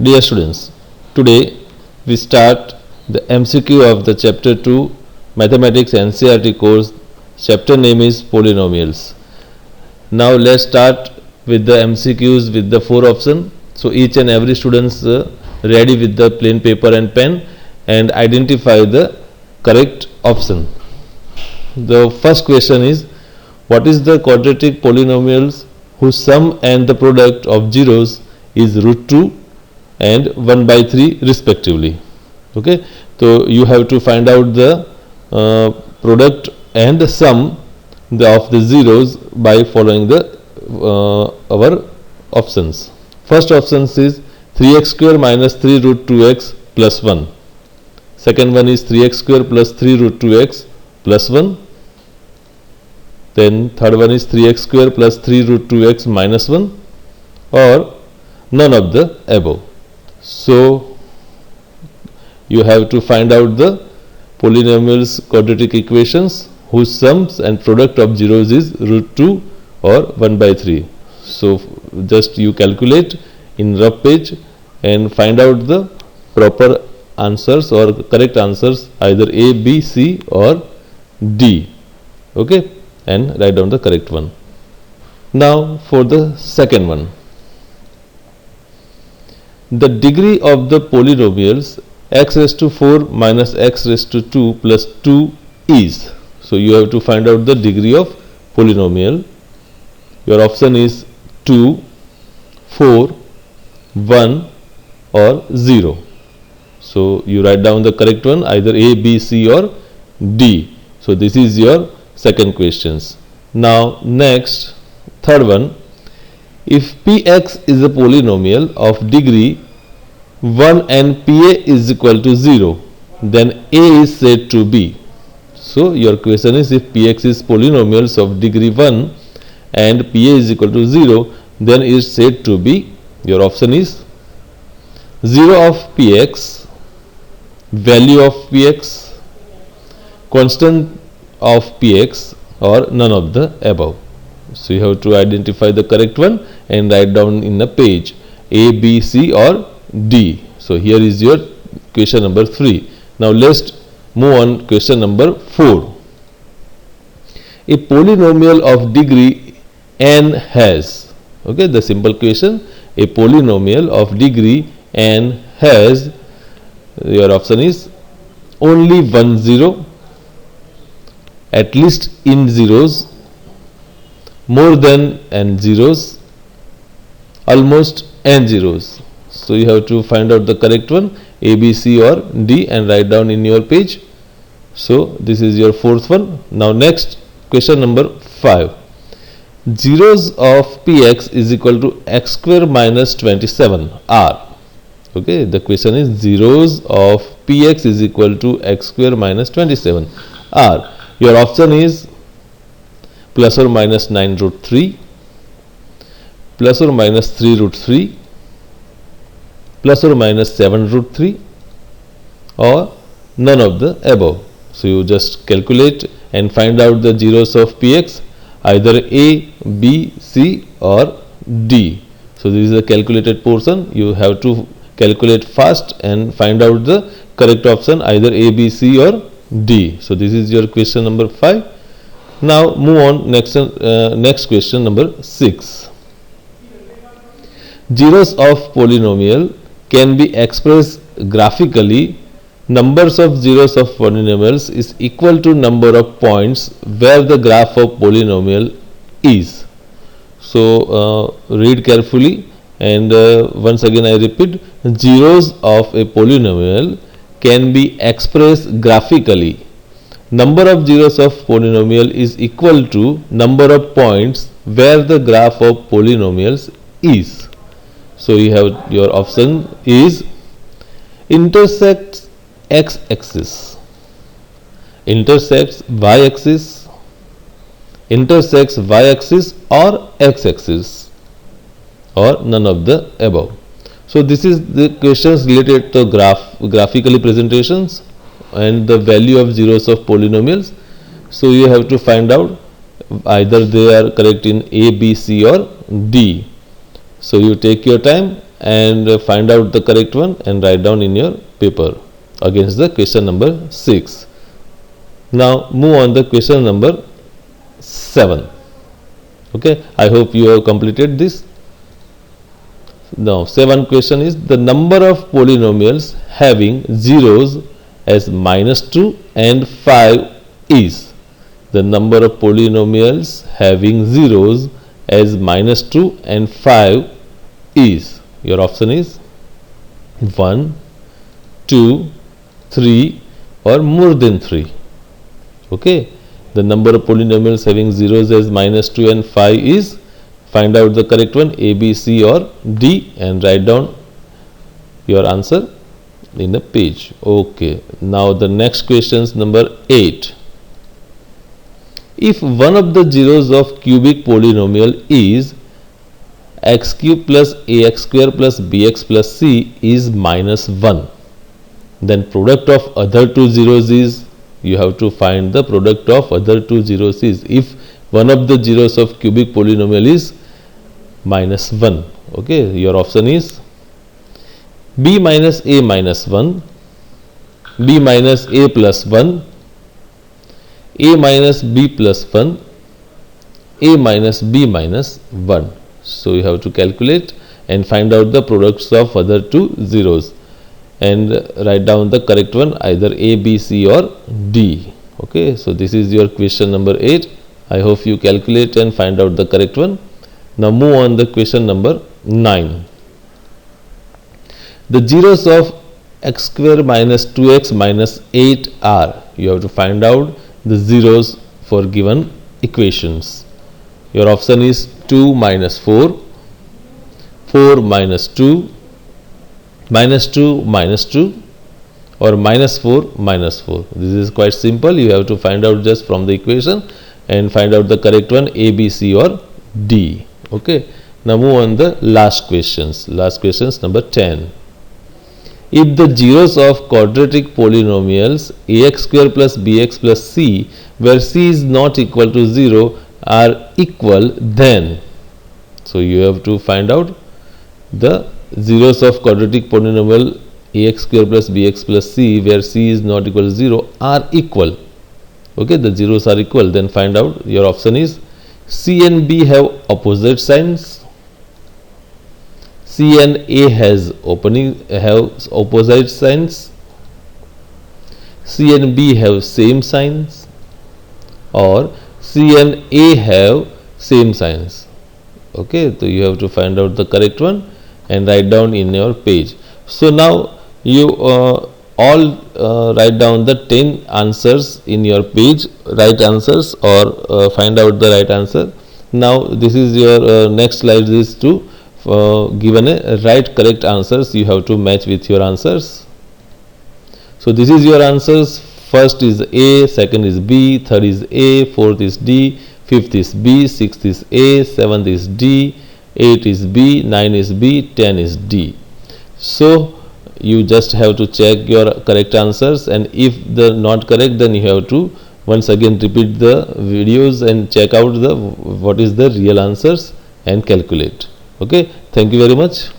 Dear students, today we start the MCQ of the Chapter 2 Mathematics NCERT course. Chapter name is Polynomials. Now let's start with the MCQs with the 4 options. So each and every students ready with the plain paper and pen and identify the correct option. The first question is, what is the quadratic polynomials whose sum and the product of zeros is root 2 and 1 by 3 respectively? Okay, so you have to find out the product and the sum of the zeros by following the our options. First option is 3x square minus 3 root 2x plus 1. Second one is 3x square plus 3 root 2x plus 1. Then third one is 3x square plus 3 root 2x minus 1, or none of the above. So you have to find out the polynomials quadratic equations whose sums and product of zeros is root 2 or 1 by 3. So just you calculate in rough page and find out the proper answers or correct answers, either A, B, C or D. Okay, and write down the correct one. Now for the second one, the degree of the polynomials x raised to 4 minus x raised to 2 plus 2 is. So you have to find out the degree of polynomial. Your option is 2, 4, 1 or 0. So you write down the correct one, either A, B, C or D. So this is your second questions. Now next, third one, if Px is a polynomial of degree 1 and Pa is equal to 0, then A is said to be. So your question is, if Px is polynomials of degree 1 and Pa is equal to 0, then it is said to be. Your option is 0 of Px, value of Px, constant of Px, or none of the above. So you have to identify the correct one and write down in a page A, B, C or D. So here is your question number 3. Now let's move on question number 4. A polynomial of degree n has, okay, the simple question, a polynomial of degree n has, your option is only 1 0, at least in zeros, more than n zeros, almost n zeros. So you have to find out the correct one, A, B, C or D, and write down in your page. So this is your fourth one. Now next, question number 5. Zeros of Px is equal to x square minus 27 are. Okay, the question is zeros of Px is equal to x square minus 27 are. Your option is plus or minus 9 root 3, plus or minus 3 root 3, plus or minus 7 root 3, or none of the above. So you just calculate and find out the zeros of Px, either A, B, C or D. So this is the calculated portion. You have to calculate fast and find out the correct option, either A, B, C or D. So this is your question number 5. Now move on next question number 6. Zeros of polynomial can be expressed graphically. Numbers of zeros of polynomials is equal to number of points where the graph of polynomial is. So read carefully, and once again I repeat, zeros of a polynomial can be expressed graphically. Number of zeros of polynomial is equal to number of points where the graph of polynomials is. So you have your option is intersects x-axis, intersects y-axis, intersects y-axis or x-axis, or none of the above. So this is the questions related to graphically presentations and the value of zeros of polynomials. So you have to find out either they are correct in A, B, C or D. So you take your time and find out the correct one and write down in your paper against the question number 6. Now move on the question number 7. Okay, I hope you have completed this. Now 7th question is the number of polynomials having zeros as -2 and 5 is. The number of polynomials having zeros as -2 and 5 is. Your option is 1, 2, 3 or more than 3. Okay, the number of polynomials having zeros as -2 and 5 is. Find out the correct one, A, B, C or D, and write down your answer in a page. Okay, now the next question is number 8. If one of the zeros of cubic polynomial is x cube plus ax square plus bx plus c is -1, then product of other two zeros is, you have to find the product of other two zeros is, if one of the zeros of cubic polynomial is -1. Okay, your option is b minus a minus 1, b minus a plus 1, a minus b plus 1, a minus b minus 1. So you have to calculate and find out the products of other two zeros and write down the correct one, either A, B, C or D. Okay, so this is your question number 8. I hope you calculate and find out the correct one. Now move on the question number 9. The zeros of x square minus 2x minus 8 are. You have to find out the zeros for given equations. Your option is 2 minus 4, 4 minus 2, minus 2 minus 2 or -4 minus 4. This is quite simple. You have to find out just from the equation and find out the correct one, A, B, C or D. Okay. Now move on the last questions. Last questions number 10. If the zeros of quadratic polynomials ax square plus bx plus c, where c is not equal to 0, are equal, then. So you have to find out the zeros of quadratic polynomial ax square plus bx plus c, where c is not equal to 0, are equal. Okay, the zeros are equal. Then find out. Your option is c and b have opposite signs, C and A have opposite signs, C and B have same signs, or C and A have same signs. Okay, so you have to find out the correct one and write down in your page. So now you all write down the 10 answers in your page, right answers, or find out the right answer. Now this is your next slide is to given a right correct answers, you have to match with your answers. So this is your answers. First is A, second is B, third is A, fourth is D, fifth is B, sixth is A, seventh is D, 8 is B, 9 is B, 10 is D. So you just have to check your correct answers, and if they're not correct, then you have to once again repeat the videos and check out the what is the real answers and calculate. Okay, thank you very much.